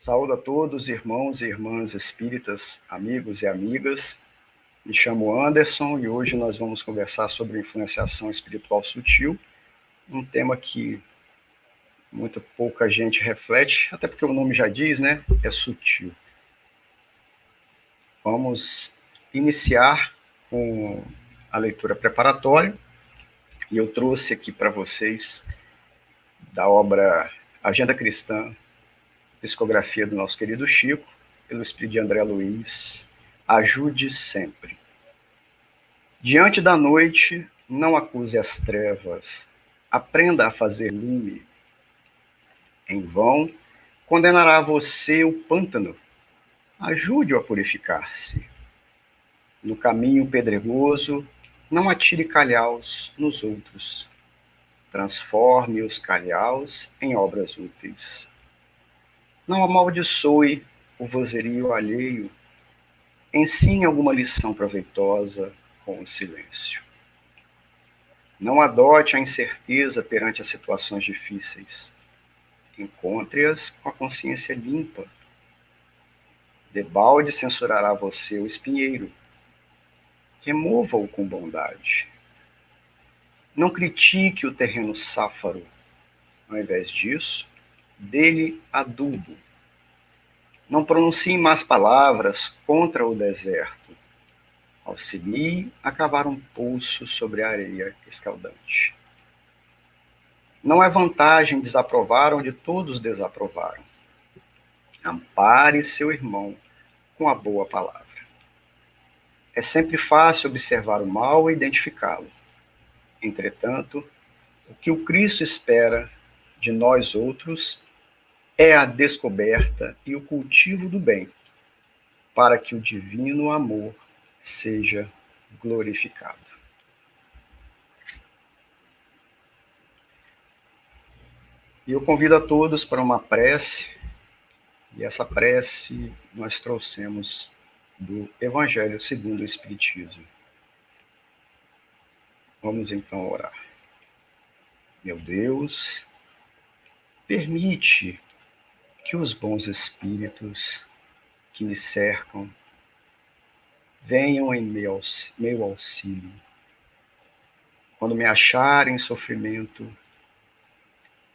Saúdo a todos, irmãos e irmãs espíritas, amigos e amigas. Me chamo Anderson e hoje nós vamos conversar sobre influenciação espiritual sutil, um tema que muito pouca gente reflete, até porque o nome já diz, né? É sutil. Vamos iniciar com a leitura preparatória e eu trouxe aqui para vocês da obra Agenda Cristã, psicografia do nosso querido Chico, pelo espírito de André Luiz, Ajude Sempre. Diante da noite, não acuse as trevas, aprenda a fazer lume. Em vão, condenará você o pântano, ajude-o a purificar-se. No caminho pedregoso, não atire calhaus nos outros, transforme os calhaus em obras úteis. Não amaldiçoe o vozerio alheio, ensine alguma lição proveitosa com o silêncio. Não adote a incerteza perante as situações difíceis. Encontre-as com a consciência limpa. Debalde censurará você o espinheiro. Remova-o com bondade. Não critique o terreno sáfaro. Ao invés disso, dê-lhe adubo. Não pronuncie más palavras contra o deserto. Auxilie a cavar um poço sobre a areia escaldante. Não é vantagem desaprovar onde todos desaprovaram. Ampare seu irmão com a boa palavra. É sempre fácil observar o mal e identificá-lo. Entretanto, o que o Cristo espera de nós outros é a descoberta e o cultivo do bem, para que o divino amor seja glorificado. E eu convido a todos para uma prece, e essa prece nós trouxemos do Evangelho segundo o Espiritismo. Vamos então orar. Meu Deus, permite que os bons espíritos que me cercam venham em meu auxílio. Quando me acharem em sofrimento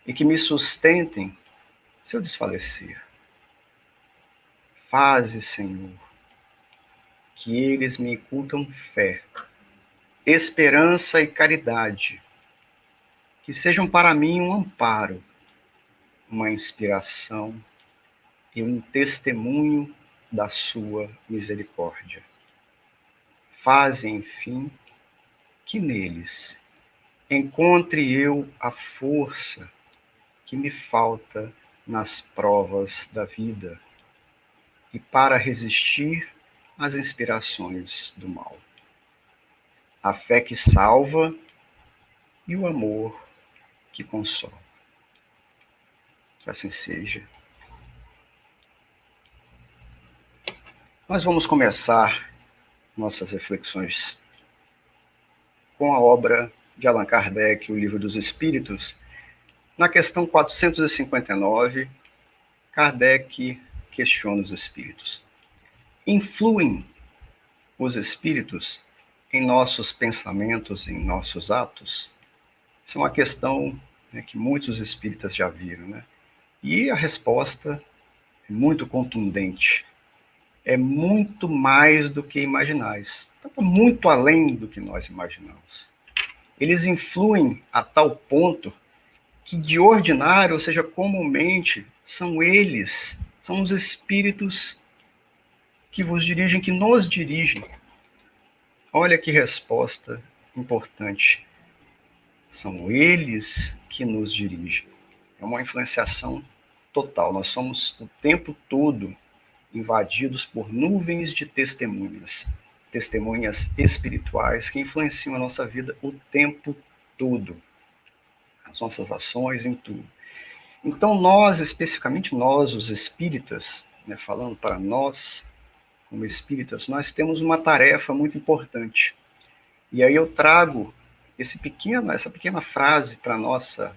e que me sustentem se eu desfalecer. Faze, Senhor, que eles me incutam fé, esperança e caridade, que sejam para mim um amparo, uma inspiração e um testemunho da sua misericórdia. Faze, enfim, que neles encontre eu a força que me falta nas provas da vida e para resistir às inspirações do mal. A fé que salva e o amor que consola. Que assim seja. Nós vamos começar nossas reflexões com a obra de Allan Kardec, O Livro dos Espíritos. Na questão 459, Kardec questiona os espíritos. Influem os espíritos em nossos pensamentos, em nossos atos? Essa é uma questão, né, que muitos espíritas já viram, né? E a resposta é muito contundente. É muito mais do que imaginais. Está muito além do que nós imaginamos. Eles influem a tal ponto que de ordinário, ou seja, comumente, são eles, são os espíritos que vos dirigem, que nos dirigem. Olha que resposta importante. São eles que nos dirigem. É uma influenciação total. Nós somos o tempo todo invadidos por nuvens de testemunhas, testemunhas espirituais que influenciam a nossa vida o tempo todo. As nossas ações, em tudo. Então nós, especificamente nós, os espíritas, né, falando para nós, como espíritas, nós temos uma tarefa muito importante. E aí eu trago essa pequena frase para nosso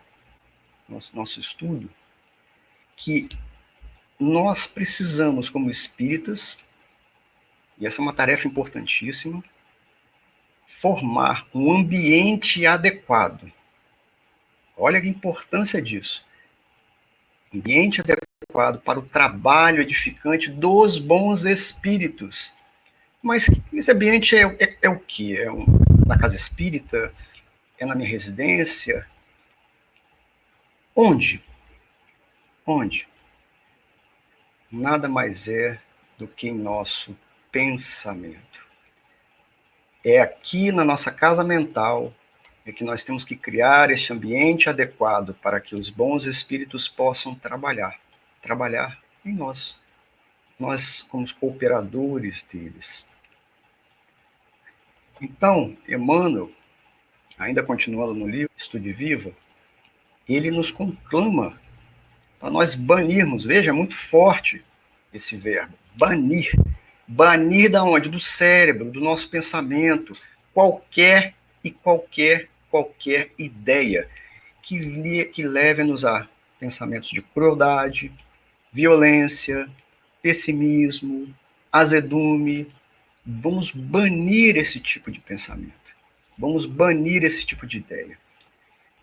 estudo, que nós precisamos, como espíritas, e essa é uma tarefa importantíssima, formar um ambiente adequado. Olha a importância disso. Ambiente adequado para o trabalho edificante dos bons espíritos. Mas esse ambiente é o quê? Na casa espírita? É na minha residência? Onde? Onde? Nada mais é do que em nosso pensamento. É aqui na nossa casa mental que nós temos que criar este ambiente adequado para que os bons espíritos possam trabalhar em nós. Nós como cooperadores deles. Então, Emmanuel, ainda continuando no livro Estude Viva, ele nos conclama para nós banirmos, veja, é muito forte esse verbo, banir. Banir da onde? Do cérebro, do nosso pensamento, qualquer ideia que leve-nos a pensamentos de crueldade, violência, pessimismo, azedume. Vamos banir esse tipo de pensamento. Vamos banir esse tipo de ideia.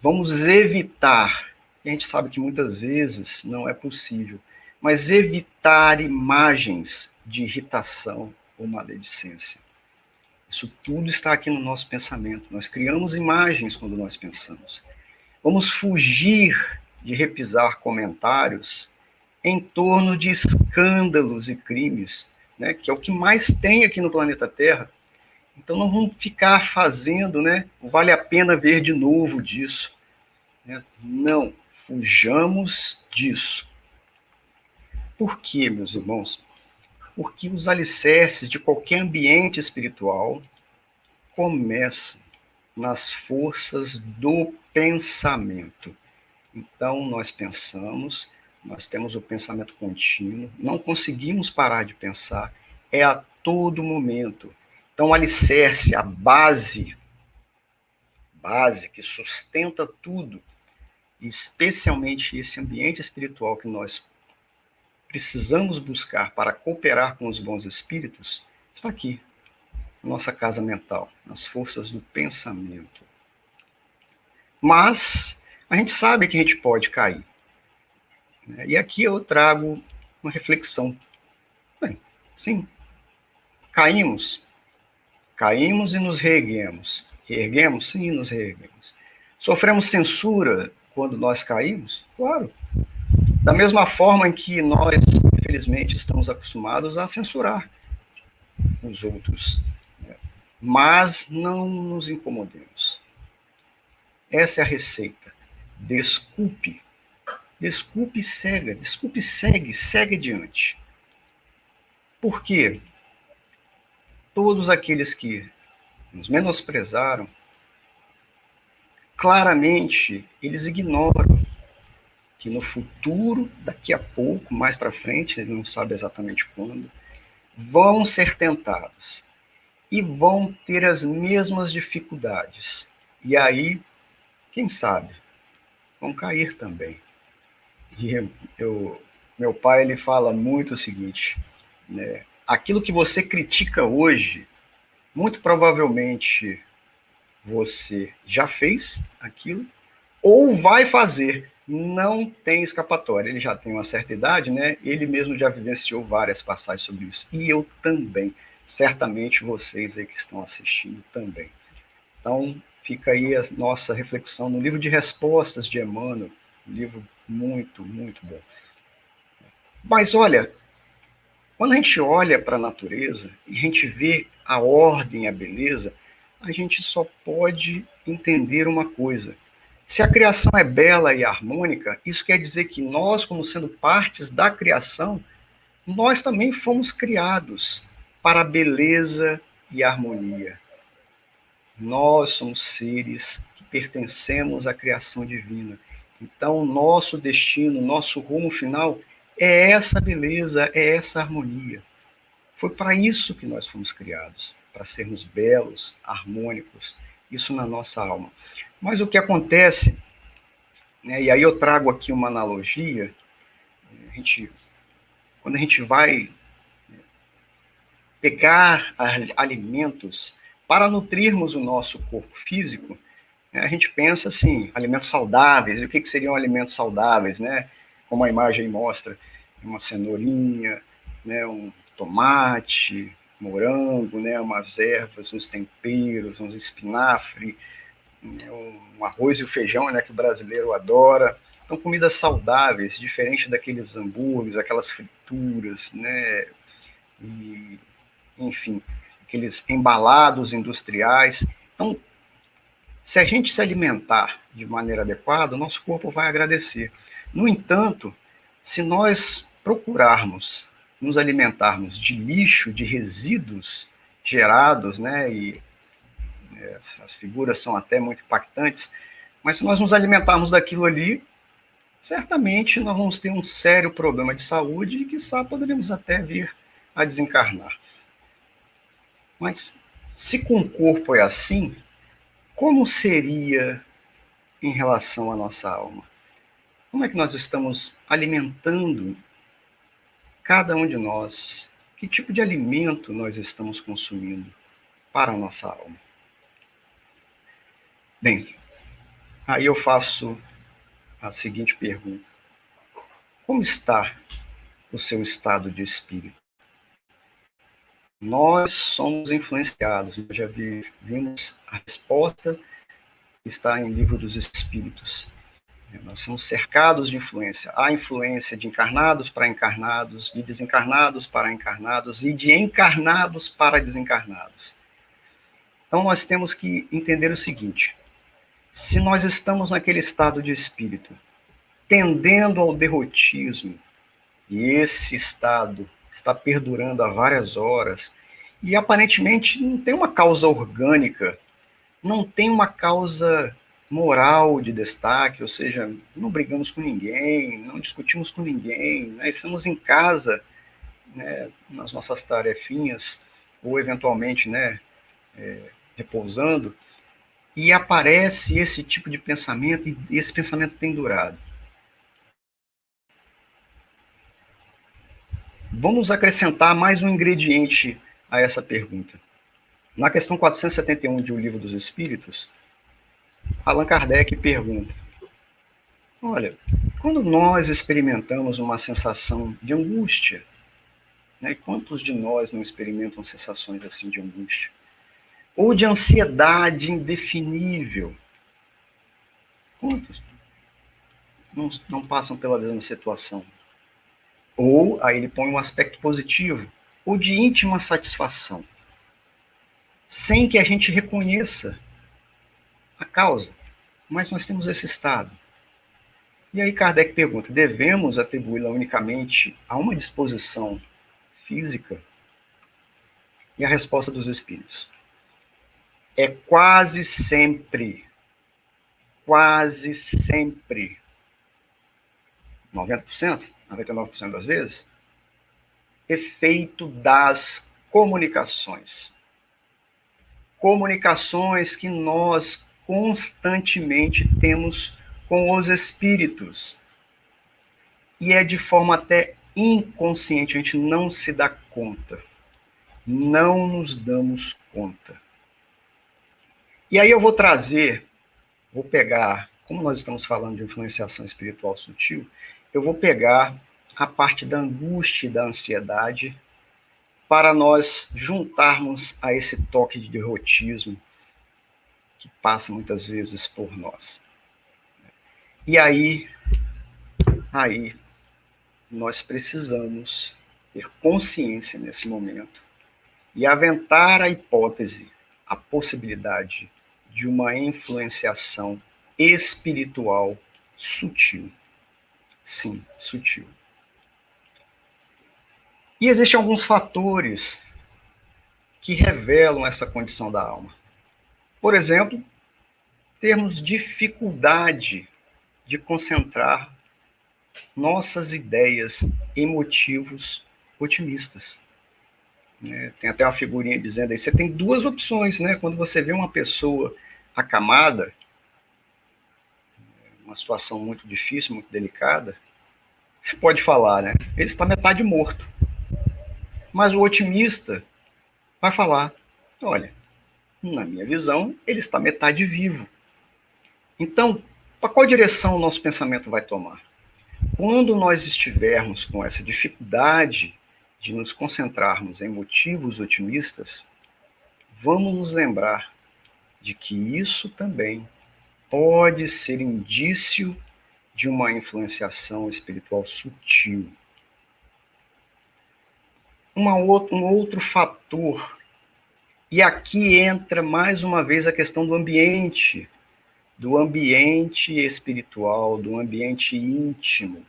Vamos evitar, a gente sabe que muitas vezes não é possível, mas evitar imagens de irritação ou maledicência. Isso tudo está aqui no nosso pensamento. Nós criamos imagens quando nós pensamos. Vamos fugir de repisar comentários em torno de escândalos e crimes, né, que é o que mais tem aqui no planeta Terra. Então não vamos ficar fazendo, né, vale a pena ver de novo disso. Né? Não, fujamos disso. Por quê, meus irmãos? Porque os alicerces de qualquer ambiente espiritual começam nas forças do pensamento. Então, nós pensamos, nós temos o pensamento contínuo, não conseguimos parar de pensar, é a todo momento. Então, o alicerce, a base que sustenta tudo, especialmente esse ambiente espiritual que nós precisamos buscar para cooperar com os bons espíritos, está aqui, na nossa casa mental, nas forças do pensamento. Mas a gente sabe que a gente pode cair. E aqui eu trago uma reflexão. Bem, sim, caímos e nos reerguemos. Reerguemos? Sim, nos reerguemos. Sofremos censura quando nós caímos? Claro. Da mesma forma em que nós, infelizmente, estamos acostumados a censurar os outros. Mas não nos incomodemos. Essa é a receita. Desculpe. Desculpe e segue. Desculpe e segue adiante. Por quê? Todos aqueles que nos menosprezaram, claramente, eles ignoram que no futuro, daqui a pouco, mais para frente, ele não sabe exatamente quando, vão ser tentados e vão ter as mesmas dificuldades. E aí, quem sabe, vão cair também. E meu pai, ele fala muito o seguinte, né? Aquilo que você critica hoje, muito provavelmente você já fez aquilo ou vai fazer. Não tem escapatória. Ele já tem uma certa idade, né? Ele mesmo já vivenciou várias passagens sobre isso. E eu também. Certamente vocês aí que estão assistindo também. Então, fica aí a nossa reflexão no livro de respostas de Emmanuel. Um livro muito, muito bom. Mas olha, quando a gente olha para a natureza e a gente vê a ordem, a beleza, a gente só pode entender uma coisa. Se a criação é bela e harmônica, isso quer dizer que nós, como sendo partes da criação, nós também fomos criados para a beleza e a harmonia. Nós somos seres que pertencemos à criação divina. Então, nosso destino, nosso rumo final é essa beleza, é essa harmonia. Foi para isso que nós fomos criados, para sermos belos, harmônicos, isso na nossa alma. Mas o que acontece, né, e aí eu trago aqui uma analogia, a gente quando a gente vai pegar alimentos para nutrirmos o nosso corpo físico, a gente pensa assim, alimentos saudáveis. E o que seriam alimentos saudáveis, né? Como a imagem mostra, uma cenourinha, né? Um tomate, morango, né? Umas ervas, uns temperos, uns espinafre, né? Um arroz e o feijão, né? Que o brasileiro adora. Então, comidas saudáveis, diferente daqueles hambúrgueres, aquelas frituras, né? E, enfim, aqueles embalados industriais. Então, se a gente se alimentar de maneira adequada, o nosso corpo vai agradecer. No entanto, se nós procurarmos nos alimentarmos de lixo, de resíduos gerados, né, e as figuras são até muito impactantes, mas se nós nos alimentarmos daquilo ali, certamente nós vamos ter um sério problema de saúde e, quiçá, poderemos até vir a desencarnar. Mas se com o corpo é assim, como seria em relação à nossa alma? Como é que nós estamos alimentando cada um de nós? Que tipo de alimento nós estamos consumindo para a nossa alma? Bem, aí eu faço a seguinte pergunta: como está o seu estado de espírito? Nós somos influenciados, nós já vimos a resposta que está em Livro dos Espíritos. Nós somos cercados de influência. Há influência de encarnados para encarnados, de desencarnados para encarnados e de encarnados para desencarnados. Então nós temos que entender o seguinte: se nós estamos naquele estado de espírito, tendendo ao derrotismo, e esse estado está perdurando há várias horas, e aparentemente não tem uma causa orgânica, não tem uma causa moral de destaque, ou seja, não brigamos com ninguém, não discutimos com ninguém, né? Estamos em casa, né, nas nossas tarefinhas, ou eventualmente, né, repousando, e aparece esse tipo de pensamento, e esse pensamento tem durado. Vamos acrescentar mais um ingrediente a essa pergunta. Na questão 471 de O Livro dos Espíritos, Allan Kardec pergunta: olha, quando nós experimentamos uma sensação de angústia, né, quantos de nós não experimentam sensações assim de angústia? Ou de ansiedade indefinível? Quantos não passam pela mesma situação? Ou, aí ele põe um aspecto positivo, ou de íntima satisfação, sem que a gente reconheça a causa. Mas nós temos esse estado. E aí Kardec pergunta: devemos atribuí-la unicamente a uma disposição física? E a resposta dos espíritos é quase sempre, 90%, 99% das vezes, efeito das comunicações. Comunicações que nós constantemente temos com os espíritos. E é de forma até inconsciente, a gente não se dá conta. Não nos damos conta. E aí eu vou pegar, como nós estamos falando de influenciação espiritual sutil, eu vou pegar a parte da angústia e da ansiedade para nós juntarmos a esse toque de derrotismo que passa muitas vezes por nós. E aí nós precisamos ter consciência nesse momento e aventar a hipótese, a possibilidade de uma influenciação espiritual sutil. Sim, sutil. E existem alguns fatores que revelam essa condição da alma. Por exemplo, termos dificuldade de concentrar nossas ideias em motivos otimistas. Tem até uma figurinha dizendo aí, você tem duas opções, né? Quando você vê uma pessoa acamada, uma situação muito difícil, muito delicada, Você pode falar, né? Ele está metade morto. Mas o otimista vai falar, olha, na minha visão, ele está metade vivo. Então, para qual direção o nosso pensamento vai tomar? Quando nós estivermos com essa dificuldade de nos concentrarmos em motivos otimistas, vamos nos lembrar de que isso também pode ser indício de uma influenciação espiritual sutil. Um outro fator, e aqui entra mais uma vez a questão do ambiente espiritual, do ambiente íntimo.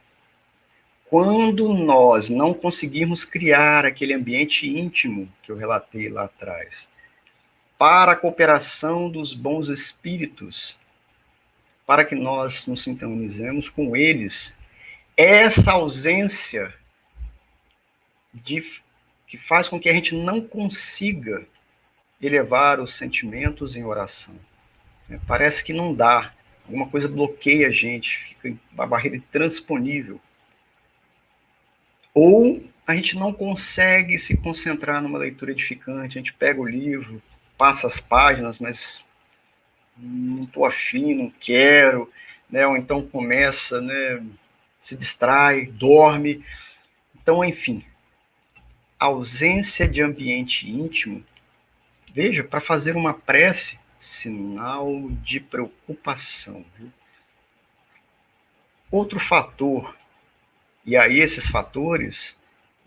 Quando nós não conseguirmos criar aquele ambiente íntimo que eu relatei lá atrás, para a cooperação dos bons espíritos, para que nós nos sintonizemos com eles, essa ausência que faz com que a gente não consiga elevar os sentimentos em oração. Parece que não dá, alguma coisa bloqueia a gente, fica uma barreira intransponível. Ou a gente não consegue se concentrar numa leitura edificante, a gente pega o livro, passa as páginas, mas não estou afim, não quero, né? Ou então começa, né, se distrai, dorme. Então, enfim, a ausência de ambiente íntimo, veja, para fazer uma prece, sinal de preocupação. Viu? Outro fator, e aí esses fatores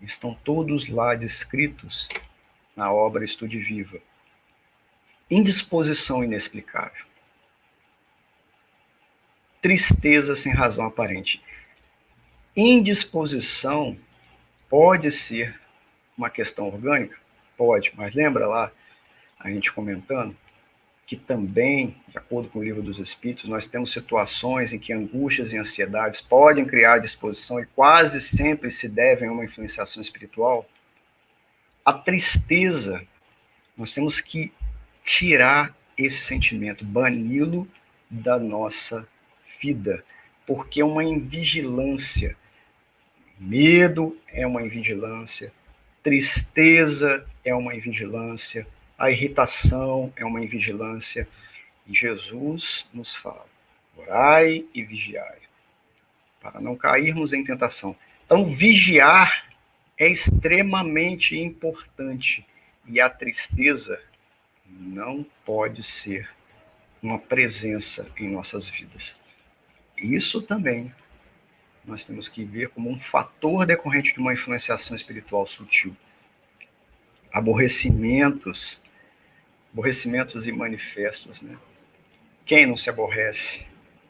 estão todos lá descritos na obra Estude Viva. Indisposição inexplicável. Tristeza sem razão aparente. Indisposição pode ser uma questão orgânica? Pode, mas lembra lá a gente comentando que também, de acordo com o Livro dos Espíritos, nós temos situações em que angústias e ansiedades podem criar disposição e quase sempre se devem a uma influenciação espiritual. A tristeza, nós temos que tirar esse sentimento, bani-lo da nossa vida, porque é uma invigilância. Medo é uma invigilância, tristeza é uma invigilância, a irritação é uma invigilância. E Jesus nos fala, orai e vigiai, para não cairmos em tentação. Então, vigiar é extremamente importante. E a tristeza não pode ser uma presença em nossas vidas. Isso também nós temos que ver como um fator decorrente de uma influenciação espiritual sutil. Aborrecimentos e manifestos, né? Quem não se aborrece?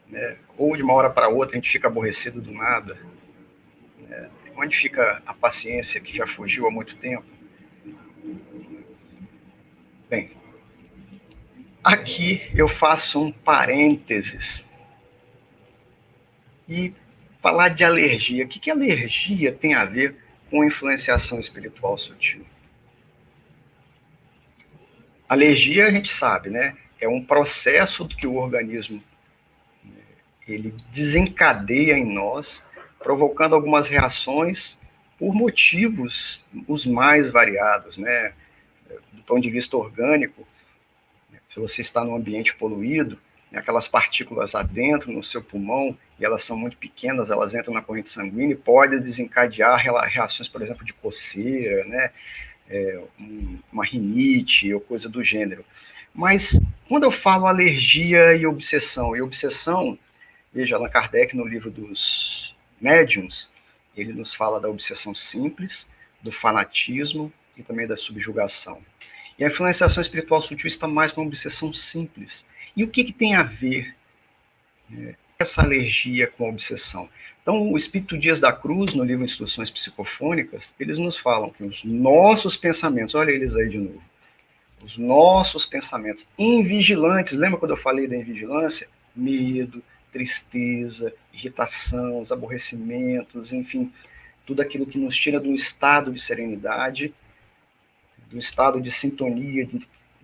Né? Ou de uma hora para outra a gente fica aborrecido do nada. Né? Onde fica a paciência que já fugiu há muito tempo? Bem, aqui eu faço um parênteses e falar de alergia. O que alergia tem a ver com influenciação espiritual sutil? Alergia a gente sabe, né? É um processo que o organismo ele desencadeia em nós, provocando algumas reações por motivos os mais variados, né? Do ponto de vista orgânico, se você está num ambiente poluído, aquelas partículas adentro no seu pulmão, e elas são muito pequenas, elas entram na corrente sanguínea e podem desencadear reações, por exemplo, de coceira, né? Uma rinite ou coisa do gênero. Mas quando eu falo alergia e obsessão, veja, Allan Kardec, no livro dos médiuns, ele nos fala da obsessão simples, do fanatismo e também da subjugação. E a influenciação espiritual sutil está mais com uma obsessão simples. E o que tem a ver essa alergia com a obsessão? Então, o Espírito Dias da Cruz, no livro Instruções Psicofônicas, eles nos falam que os nossos pensamentos, olha eles aí de novo, os nossos pensamentos invigilantes, lembra quando eu falei da invigilância? Medo, tristeza, irritação, os aborrecimentos, enfim, tudo aquilo que nos tira do estado de serenidade, do estado de sintonia,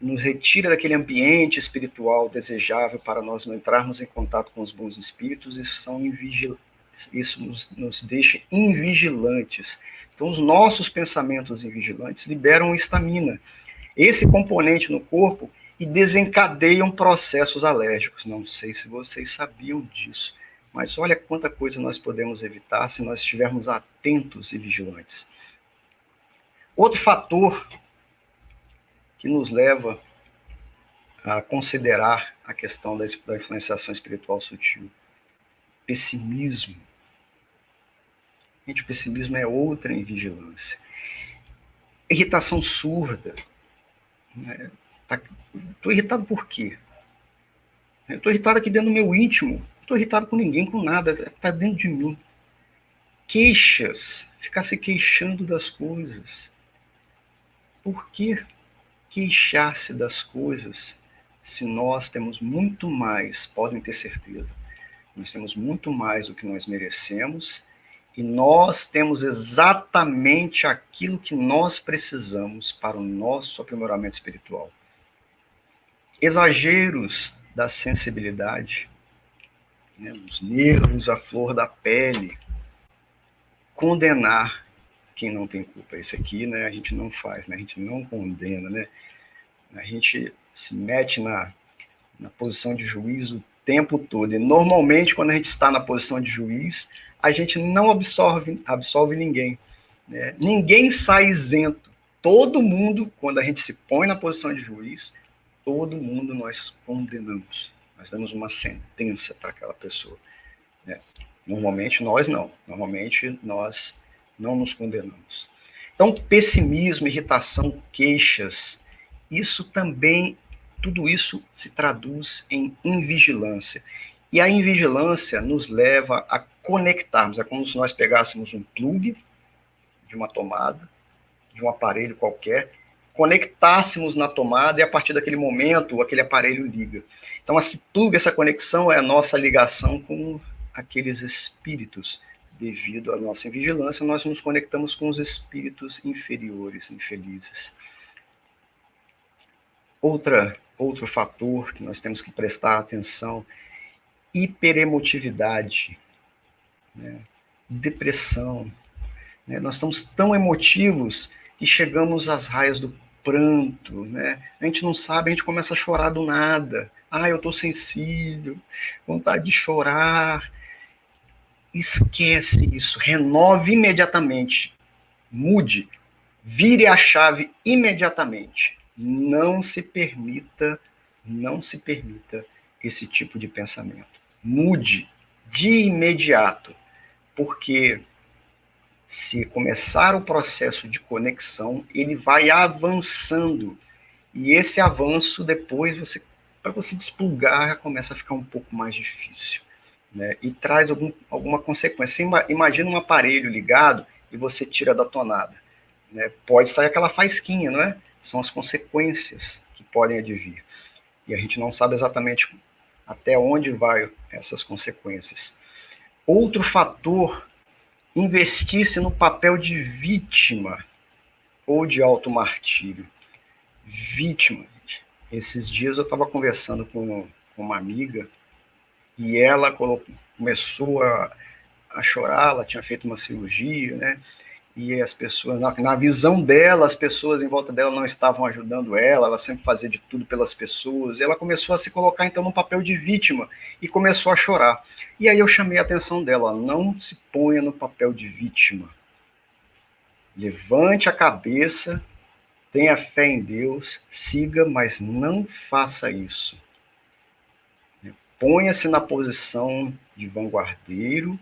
nos retira daquele ambiente espiritual desejável para nós não entrarmos em contato com os bons espíritos, isso são isso nos deixa invigilantes. Então, os nossos pensamentos invigilantes liberam histamina, esse componente no corpo, e desencadeiam processos alérgicos. Não sei se vocês sabiam disso, mas olha quanta coisa nós podemos evitar se nós estivermos atentos e vigilantes. Outro fator que nos leva a considerar a questão da influenciação espiritual sutil: pessimismo. Gente, o pessimismo é outra invigilância. Irritação surda. Estou irritado por quê? Estou irritado aqui dentro do meu íntimo. Não estou irritado com ninguém, com nada. Está dentro de mim. Queixas. Ficar se queixando das coisas. Por que queixar-se das coisas se nós temos muito mais? Podem ter certeza. Nós temos muito mais do que nós merecemos. E nós temos exatamente aquilo que nós precisamos para o nosso aprimoramento espiritual. Exageros da sensibilidade, né, os nervos à flor da pele, condenar quem não tem culpa. Esse aqui, né, a gente não faz, né, a gente não condena, né, a gente se mete na posição de juiz o tempo todo. E normalmente, quando a gente está na posição de juiz, a gente não absolve ninguém. Né? Ninguém sai isento. Todo mundo, quando a gente se põe na posição de juiz, todo mundo nós condenamos. Nós damos uma sentença para aquela pessoa. Né? Normalmente nós não. Normalmente nós não nos condenamos. Então, pessimismo, irritação, queixas, isso também, tudo isso se traduz em invigilância. E a invigilância nos leva a conectarmos. É como se nós pegássemos um plug de uma tomada, de um aparelho qualquer, conectássemos na tomada e a partir daquele momento aquele aparelho liga. Então esse plug, essa conexão é a nossa ligação com aqueles espíritos. Devido à nossa invigilância, nós nos conectamos com os espíritos inferiores, infelizes. Outro fator que nós temos que prestar atenção: hiperemotividade, né? Depressão. Né? Nós estamos tão emotivos que chegamos às raias do pranto. Né? A gente não sabe, a gente começa a chorar do nada. Eu estou sensível, vontade de chorar. Esquece isso, renove imediatamente. Mude, vire a chave imediatamente. Não se permita esse tipo de pensamento. Mude de imediato, porque se começar o processo de conexão, ele vai avançando, e esse avanço depois, para você desplugar, começa a ficar um pouco mais difícil, né? E traz alguma consequência. Você imagina um aparelho ligado e você tira da tomada, né? Pode sair aquela faísquinha, não é? São as consequências que podem advir, e a gente não sabe exatamente até onde vai essas consequências. Outro fator: investir-se no papel de vítima ou de automartírio. Vítima. Esses dias eu estava conversando com uma amiga e ela começou a chorar. Ela tinha feito uma cirurgia, né? E as pessoas, na visão dela, as pessoas em volta dela não estavam ajudando ela sempre fazia de tudo pelas pessoas. Ela começou a se colocar, então, no papel de vítima e começou a chorar. E aí eu chamei a atenção dela: não se ponha no papel de vítima. Levante a cabeça, tenha fé em Deus, siga, mas não faça isso. Ponha-se na posição de vanguardeiro,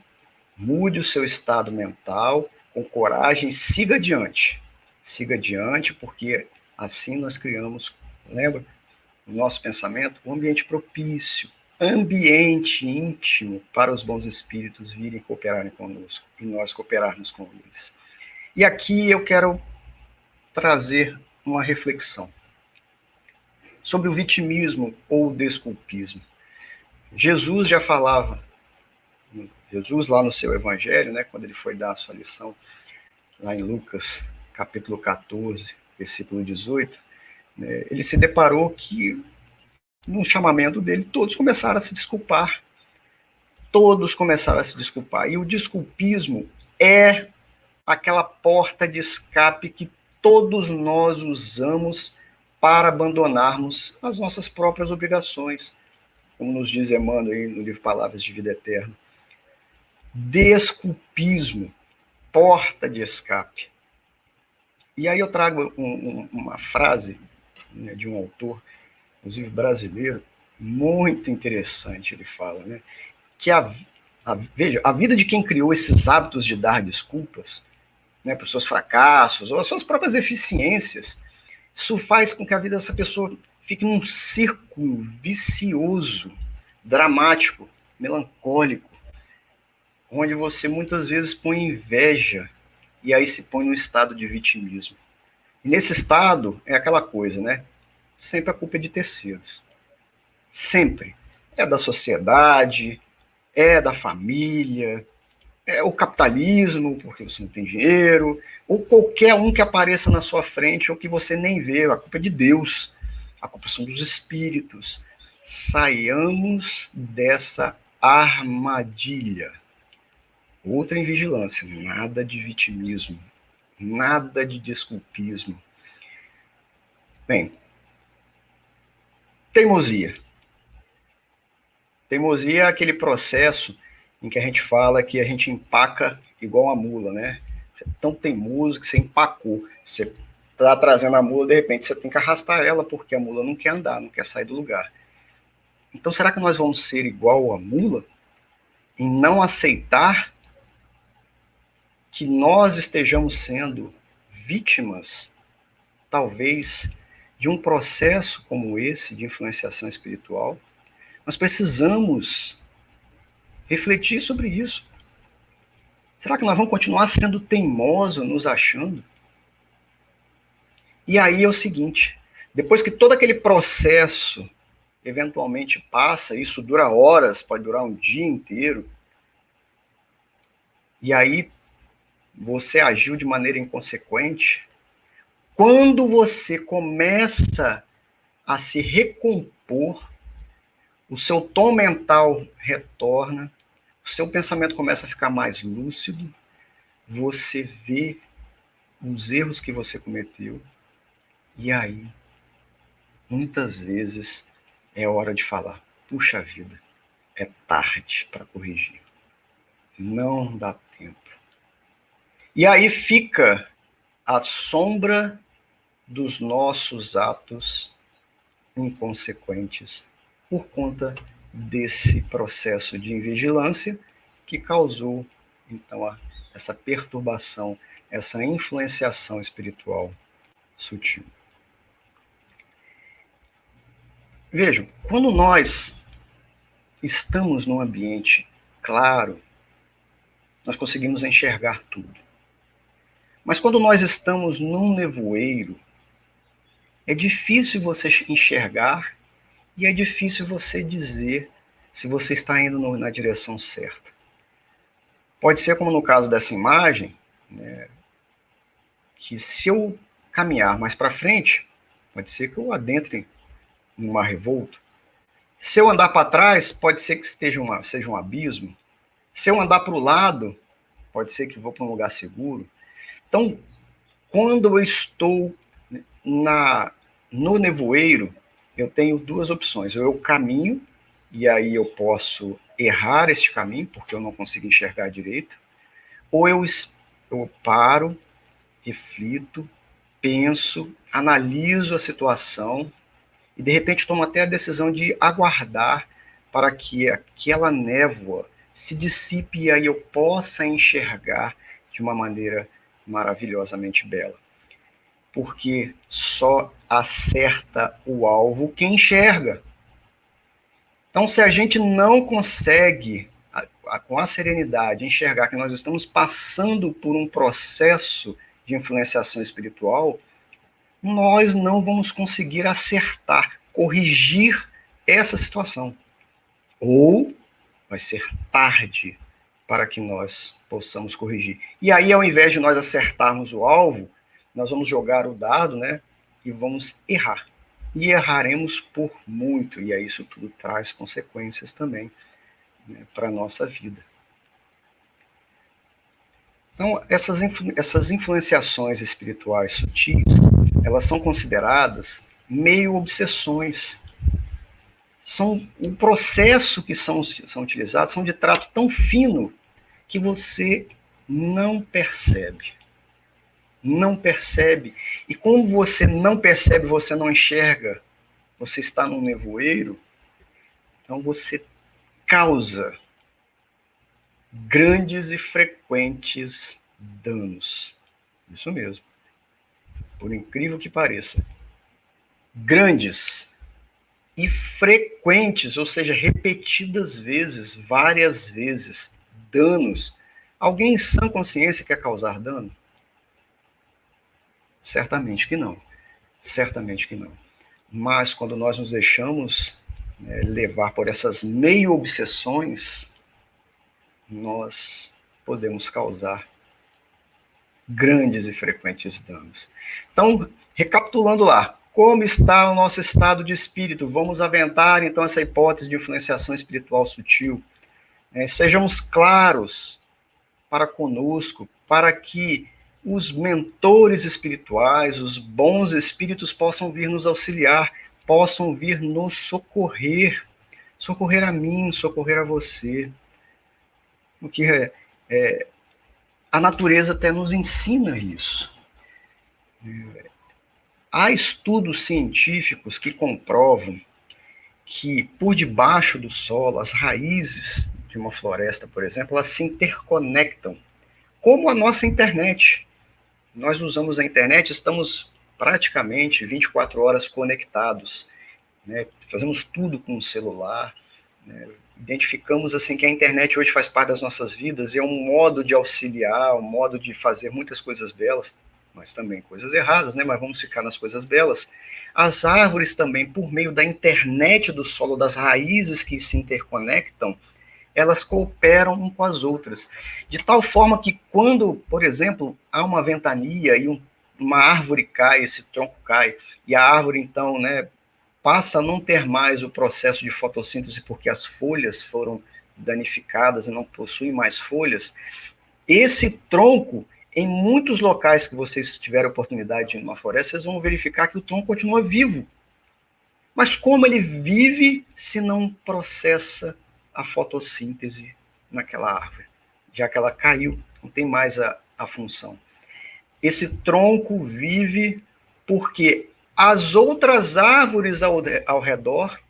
mude o seu estado mental, com coragem, siga adiante. Siga adiante, porque assim nós criamos, lembra, no nosso pensamento, um ambiente propício, ambiente íntimo para os bons espíritos virem cooperarem conosco e nós cooperarmos com eles. E aqui eu quero trazer uma reflexão sobre o vitimismo ou o desculpismo. Jesus já falava, Jesus lá no seu evangelho, né, quando ele foi dar a sua lição, lá em Lucas, capítulo 14, versículo 18, né, ele se deparou que, no chamamento dele, todos começaram a se desculpar. todos começaram a se desculpar. E o desculpismo é aquela porta de escape que todos nós usamos para abandonarmos as nossas próprias obrigações, como nos diz Emmanuel aí no livro Palavras de Vida Eterna. Desculpismo, porta de escape. E aí eu trago uma frase, né, de um autor, inclusive brasileiro, muito interessante. Ele fala, né, que veja, a vida de quem criou esses hábitos de dar desculpas, né, para os seus fracassos ou as suas próprias deficiências, isso faz com que a vida dessa pessoa fique num círculo vicioso, dramático, melancólico, onde você muitas vezes põe inveja e aí se põe num estado de vitimismo. E nesse estado é aquela coisa, né? Sempre a culpa é de terceiros. Sempre. É da sociedade, é da família, é o capitalismo, porque você não tem dinheiro, ou qualquer um que apareça na sua frente ou que você nem vê. A culpa é de Deus, a culpa são dos espíritos. Saiamos dessa armadilha. Outra em vigilância, nada de vitimismo, nada de desculpismo. Bem, teimosia. Teimosia é aquele processo em que a gente fala que a gente empaca igual uma mula, né? Você é tão teimoso que você empacou. Você está trazendo a mula, de repente você tem que arrastar ela, porque a mula não quer andar, não quer sair do lugar. Então, será que nós vamos ser igual a mula em não aceitar que nós estejamos sendo vítimas, talvez, de um processo como esse de influenciação espiritual? Nós precisamos refletir sobre isso. Será que nós vamos continuar sendo teimosos, nos achando? E aí é o seguinte, depois que todo aquele processo eventualmente passa, isso dura horas, pode durar um dia inteiro, e aí você agiu de maneira inconsequente, quando você começa a se recompor, o seu tom mental retorna, o seu pensamento começa a ficar mais lúcido, você vê os erros que você cometeu, e aí, muitas vezes, é hora de falar, puxa vida, é tarde para corrigir. Não dá tempo. E aí fica a sombra dos nossos atos inconsequentes por conta desse processo de invigilância que causou, então, essa perturbação, essa influenciação espiritual sutil. Vejam, quando nós estamos num ambiente claro, nós conseguimos enxergar tudo. Mas quando nós estamos num nevoeiro, é difícil você enxergar e é difícil você dizer se você está indo na direção certa. Pode ser como no caso dessa imagem, né, que se eu caminhar mais para frente, pode ser que eu adentre no mar revolto. Se eu andar para trás, pode ser que seja um abismo. Se eu andar para o lado, pode ser que vou para um lugar seguro. Então, quando eu estou no nevoeiro, eu tenho duas opções. Ou eu caminho, e aí eu posso errar este caminho, porque eu não consigo enxergar direito. Ou eu paro, reflito, penso, analiso a situação, e de repente tomo até a decisão de aguardar para que aquela névoa se dissipe e aí eu possa enxergar de uma maneira maravilhosamente bela. Porque só acerta o alvo quem enxerga. Então, se a gente não consegue, com a serenidade, enxergar que nós estamos passando por um processo de influenciação espiritual, nós não vamos conseguir acertar, corrigir essa situação. Ou vai ser tarde para que nós possamos corrigir. E aí, ao invés de nós acertarmos o alvo, nós vamos jogar o dado, né, e vamos errar. E erraremos por muito, e aí isso tudo traz consequências também né, para a nossa vida. Então, essas influenciações espirituais sutis, elas são consideradas meio obsessões. O processo que são utilizados são de trato tão fino que você não percebe. Não percebe. E como você não percebe, você não enxerga, você está num nevoeiro, então você causa grandes e frequentes danos. Isso mesmo. Por incrível que pareça. Grandes e frequentes, ou seja, repetidas vezes, várias vezes, danos. Alguém em sã consciência quer causar dano? Certamente que não. Certamente que não. Mas quando nós nos deixamos levar por essas meio obsessões, nós podemos causar grandes e frequentes danos. Então, recapitulando lá, como está o nosso estado de espírito? Vamos aventar, então, essa hipótese de influenciação espiritual sutil. Sejamos claros para conosco, para que os mentores espirituais, os bons espíritos possam vir nos auxiliar, possam vir nos socorrer, socorrer a mim, socorrer a você. O que a natureza até nos ensina isso. Há estudos científicos que comprovam que por debaixo do solo, as raízes de uma floresta, por exemplo, elas se interconectam, como a nossa internet. Nós usamos a internet, estamos praticamente 24 horas conectados, né? Fazemos tudo com o celular, né? Identificamos assim que a internet hoje faz parte das nossas vidas e é um modo de auxiliar, um modo de fazer muitas coisas belas, mas também coisas erradas, né? Mas vamos ficar nas coisas belas. As árvores também, por meio da internet do solo, das raízes que se interconectam, elas cooperam um com as outras. De tal forma que quando, por exemplo, há uma ventania e uma árvore cai, esse tronco cai, e a árvore, então, né, passa a não ter mais o processo de fotossíntese porque as folhas foram danificadas e não possuem mais folhas, esse tronco, em muitos locais que vocês tiverem a oportunidade de ir numa floresta, vocês vão verificar que o tronco continua vivo. Mas como ele vive se não processa a fotossíntese naquela árvore? Já que ela caiu, não tem mais a função. Esse tronco vive porque as outras árvores ao redor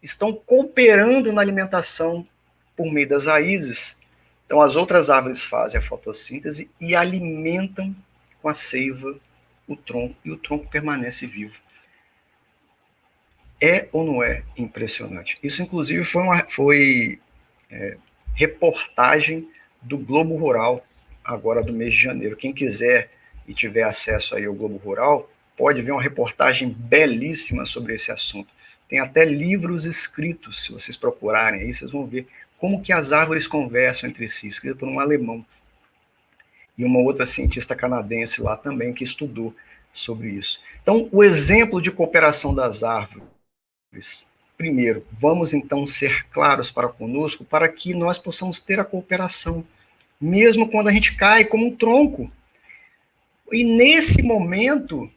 estão cooperando na alimentação por meio das raízes. Então, as outras árvores fazem a fotossíntese e alimentam com a seiva o tronco, e o tronco permanece vivo. É ou não é impressionante? Isso, inclusive, foi reportagem do Globo Rural, agora do mês de janeiro. Quem quiser e tiver acesso aí ao Globo Rural, pode ver uma reportagem belíssima sobre esse assunto. Tem até livros escritos, se vocês procurarem aí, vocês vão ver como que as árvores conversam entre si, escrito por um alemão. E uma outra cientista canadense lá também que estudou sobre isso. Então, o exemplo de cooperação das árvores. Primeiro, vamos então ser claros para conosco, para que nós possamos ter a cooperação, mesmo quando a gente cai como um tronco. E nesse momento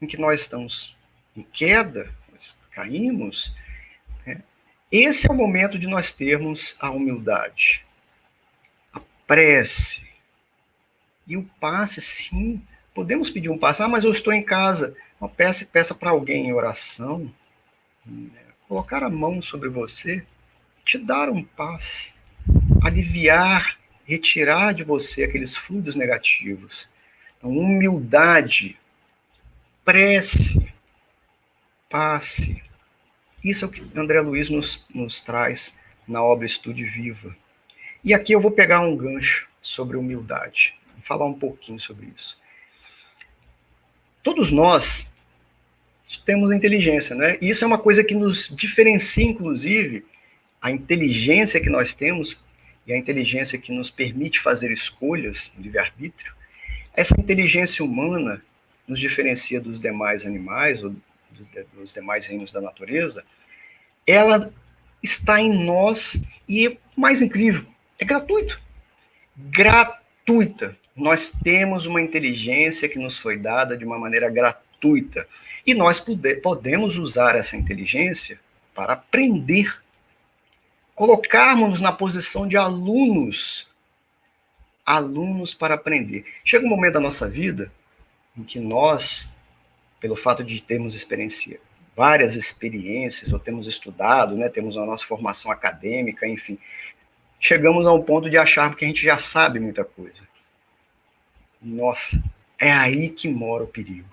em que nós estamos em queda, nós caímos, esse é o momento de nós termos a humildade, a prece e o passe, sim. Podemos pedir um passe, mas eu estou em casa. Peça para alguém em oração, colocar a mão sobre você, te dar um passe, aliviar, retirar de você aqueles fluidos negativos. Então, humildade, prece, passe. Isso é o que André Luiz nos traz na obra Estude Viva. E aqui eu vou pegar um gancho sobre humildade, vou falar um pouquinho sobre isso. Todos nós temos inteligência, né? E isso é uma coisa que nos diferencia, inclusive, a inteligência que nós temos e a inteligência que nos permite fazer escolhas, livre-arbítrio. Essa inteligência humana nos diferencia dos demais animais, ou dos demais reinos da natureza. Ela está em nós e, o mais incrível, é gratuito. Gratuita. Nós temos uma inteligência que nos foi dada de uma maneira gratuita. E nós podemos usar essa inteligência para aprender. Colocarmos na posição de alunos. Alunos para aprender. Chega um momento da nossa vida em que nós, pelo fato de termos várias experiências, ou temos estudado, né, temos a nossa formação acadêmica, enfim, chegamos a um ponto de achar que a gente já sabe muita coisa. Nossa, é aí que mora o perigo.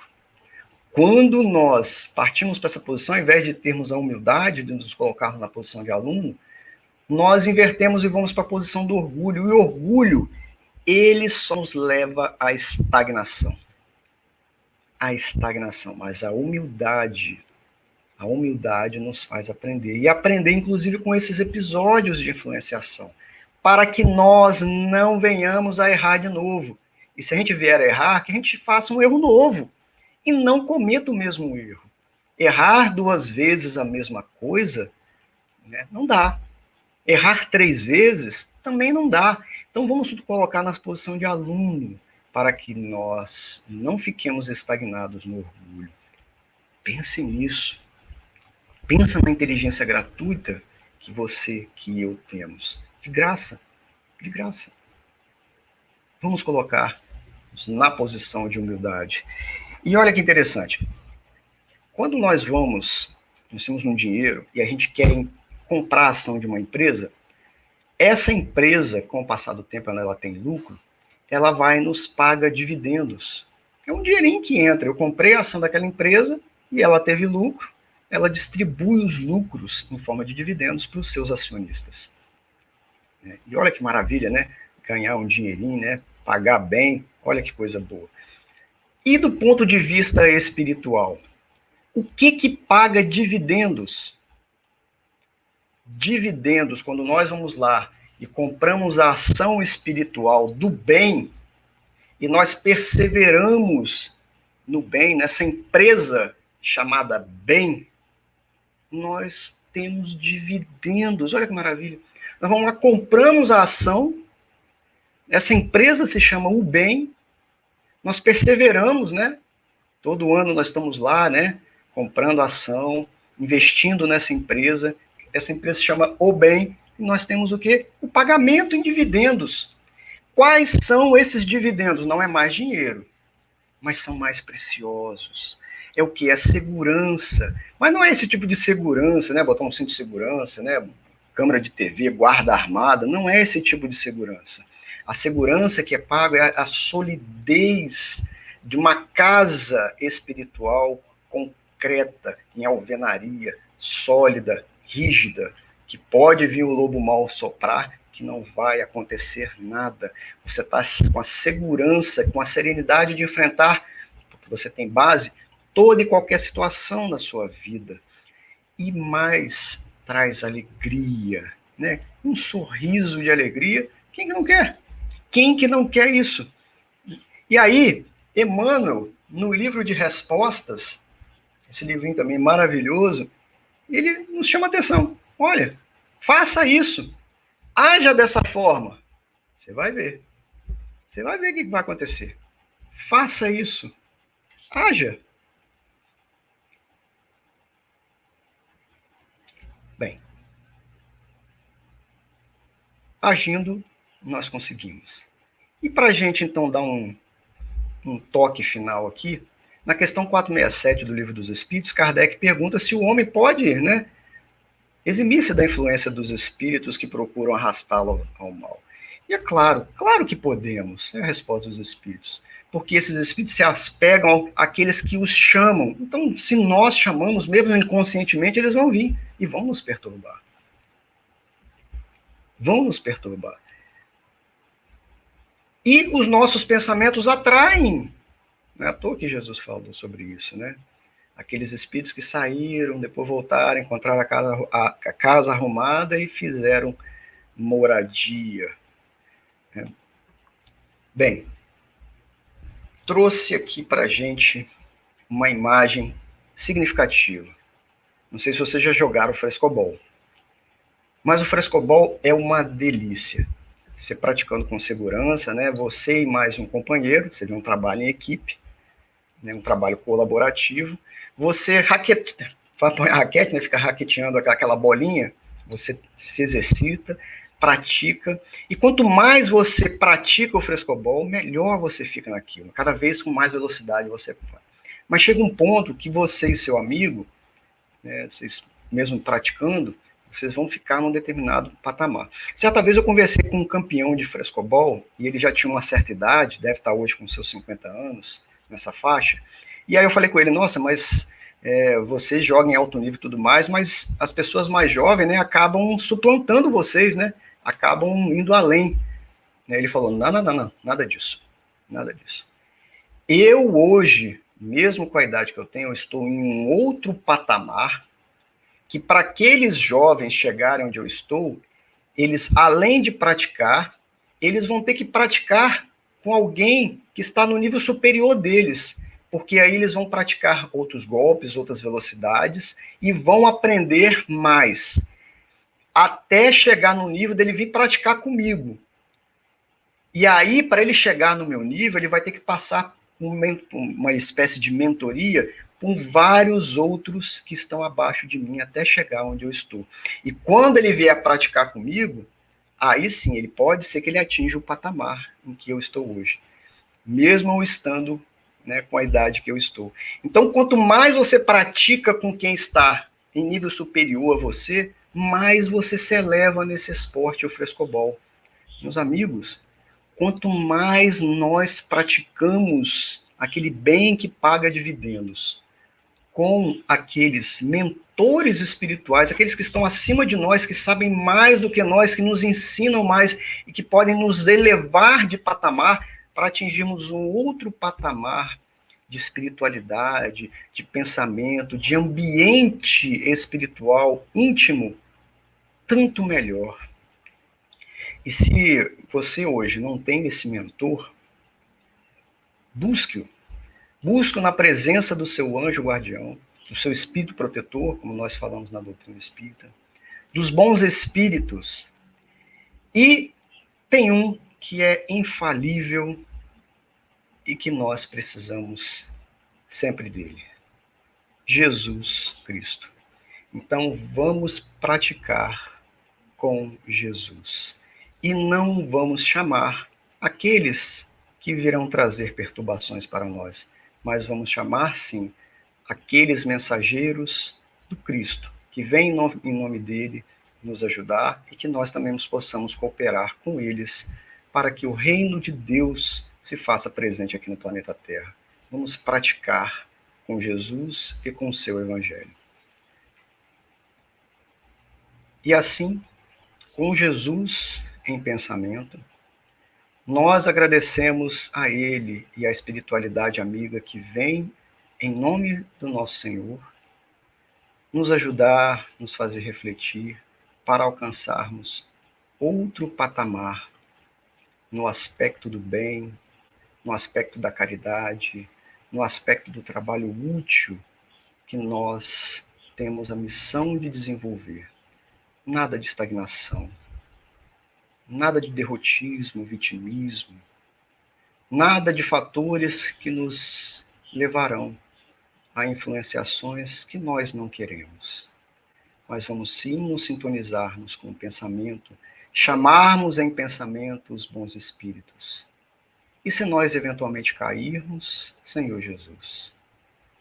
Quando nós partimos para essa posição, ao invés de termos a humildade de nos colocarmos na posição de aluno, nós invertemos e vamos para a posição do orgulho. E o orgulho, ele só nos leva à estagnação. A estagnação, mas a humildade nos faz aprender. E aprender, inclusive, com esses episódios de influenciação, para que nós não venhamos a errar de novo. E se a gente vier a errar, que a gente faça um erro novo e não cometa o mesmo erro. Errar 2 vezes a mesma coisa, né, não dá. Errar 3 vezes também não dá. Então vamos colocar na posição de aluno, para que nós não fiquemos estagnados no orgulho. Pense nisso. Pensa na inteligência gratuita que você, que eu temos. De graça. De graça. Vamos colocar na posição de humildade. E olha que interessante. Quando nós temos um dinheiro e a gente quer comprar a ação de uma empresa, essa empresa, com o passar do tempo, ela tem lucro, ela vai nos paga dividendos. É um dinheirinho que entra. Eu comprei a ação daquela empresa e ela teve lucro, ela distribui os lucros em forma de dividendos para os seus acionistas. E olha que maravilha, né? Ganhar um dinheirinho, né? Pagar bem, olha que coisa boa. E do ponto de vista espiritual, o que paga dividendos? Dividendos, quando nós vamos lá e compramos a ação espiritual do bem, e nós perseveramos no bem, nessa empresa chamada bem, nós temos dividendos. Olha que maravilha. Nós vamos lá, compramos a ação, essa empresa se chama o bem, nós perseveramos, né? Todo ano nós estamos lá, né? Comprando ação, investindo nessa empresa. Essa empresa se chama o bem, e nós temos o quê? O pagamento em dividendos. Quais são esses dividendos? Não é mais dinheiro, mas são mais preciosos. É o que? É segurança. Mas não é esse tipo de segurança, né? Botar um cinto de segurança, né? Câmera de TV, guarda armada. Não é esse tipo de segurança. A segurança que é paga é a solidez de uma casa espiritual concreta, em alvenaria, sólida, rígida, que pode vir o lobo mau soprar, que não vai acontecer nada. Você está com a segurança, com a serenidade de enfrentar, porque você tem base, toda e qualquer situação na sua vida. E mais, traz alegria, né? Um sorriso de alegria. Quem que não quer? Quem que não quer isso? E aí, Emmanuel, no livro de respostas, esse livrinho também maravilhoso, ele nos chama atenção. Olha, faça isso. Haja dessa forma. Você vai ver. Você vai ver o que vai acontecer. Faça isso. Haja. Bem, agindo, nós conseguimos. E para a gente, então, dar um toque final aqui, na questão 467 do Livro dos Espíritos, Kardec pergunta se o homem pode, né, eximir-se da influência dos espíritos que procuram arrastá-lo ao mal. E é claro que podemos, é a resposta dos espíritos, porque esses espíritos se apegam àqueles que os chamam. Então, se nós chamamos, mesmo inconscientemente, eles vão vir e vão nos perturbar. Vão nos perturbar. E os nossos pensamentos atraem. Não é à toa que Jesus falou sobre isso, né? Aqueles espíritos que saíram, depois voltaram, encontraram a casa arrumada e fizeram moradia. Bem, trouxe aqui para a gente uma imagem significativa. Não sei se vocês já jogaram frescobol. Mas o frescobol é uma delícia. Você praticando com segurança, né? Você e mais um companheiro, seria um trabalho em equipe, né? Um trabalho colaborativo. Você põe a raquete, né? Fica raqueteando aquela bolinha, você se exercita, pratica, e quanto mais você pratica o frescobol, melhor você fica naquilo, cada vez com mais velocidade você vai. Mas chega um ponto que você e seu amigo, né, vocês mesmo praticando, vocês vão ficar num determinado patamar. Certa vez eu conversei com um campeão de frescobol, e ele já tinha uma certa idade, deve estar hoje com seus 50 anos, nessa faixa, e aí eu falei com ele, nossa, mas vocês jogam em alto nível e tudo mais, mas as pessoas mais jovens, né, acabam suplantando vocês, né, acabam indo além. Ele falou, não, não, não, não, nada disso, nada disso. Eu hoje, mesmo com a idade que eu tenho, eu estou em um outro patamar, que para aqueles jovens chegarem onde eu estou, eles, além de praticar, eles vão ter que praticar com alguém que está no nível superior deles, porque aí eles vão praticar outros golpes, outras velocidades e vão aprender mais, até chegar no nível dele vir praticar comigo. E aí, para ele chegar no meu nível, ele vai ter que passar uma espécie de mentoria com vários outros que estão abaixo de mim até chegar onde eu estou. E quando ele vier praticar comigo, aí sim, ele pode ser que ele atinja o patamar em que eu estou hoje, mesmo eu estando, né, com a idade que eu estou. Então, quanto mais você pratica com quem está em nível superior a você, mais você se eleva nesse esporte, o frescobol. Meus amigos, quanto mais nós praticamos aquele bem que paga dividendos com aqueles mentores espirituais, aqueles que estão acima de nós, que sabem mais do que nós, que nos ensinam mais e que podem nos elevar de patamar para atingirmos um outro patamar de espiritualidade, de pensamento, de ambiente espiritual íntimo, tanto melhor. E se você hoje não tem esse mentor, busque-o. Busque-o na presença do seu anjo guardião, do seu espírito protetor, como nós falamos na doutrina espírita, dos bons espíritos. E tem um que é infalível e que nós precisamos sempre dele: Jesus Cristo. Então vamos praticar com Jesus. E não vamos chamar aqueles que virão trazer perturbações para nós, mas vamos chamar, sim, aqueles mensageiros do Cristo, que vêm em nome dele nos ajudar e que nós também possamos cooperar com eles para que o reino de Deus se faça presente aqui no planeta Terra. Vamos praticar com Jesus e com o seu Evangelho. E assim, com Jesus em pensamento, nós agradecemos a Ele e à espiritualidade amiga que vem em nome do nosso Senhor nos ajudar, nos fazer refletir para alcançarmos outro patamar no aspecto do bem, no aspecto da caridade, no aspecto do trabalho útil que nós temos a missão de desenvolver. Nada de estagnação, nada de derrotismo, vitimismo, nada de fatores que nos levarão a influenciações que nós não queremos. Mas vamos sim nos sintonizarmos com o pensamento, chamarmos em pensamento os bons espíritos. E se nós eventualmente cairmos, Senhor Jesus,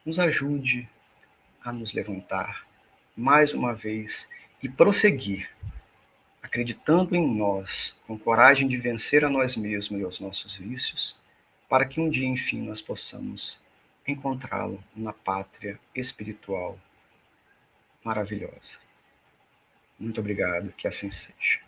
nos ajude a nos levantar mais uma vez e prosseguir, acreditando em nós, com coragem de vencer a nós mesmos e aos nossos vícios, para que um dia, enfim, nós possamos encontrá-lo na pátria espiritual maravilhosa. Muito obrigado, que assim seja.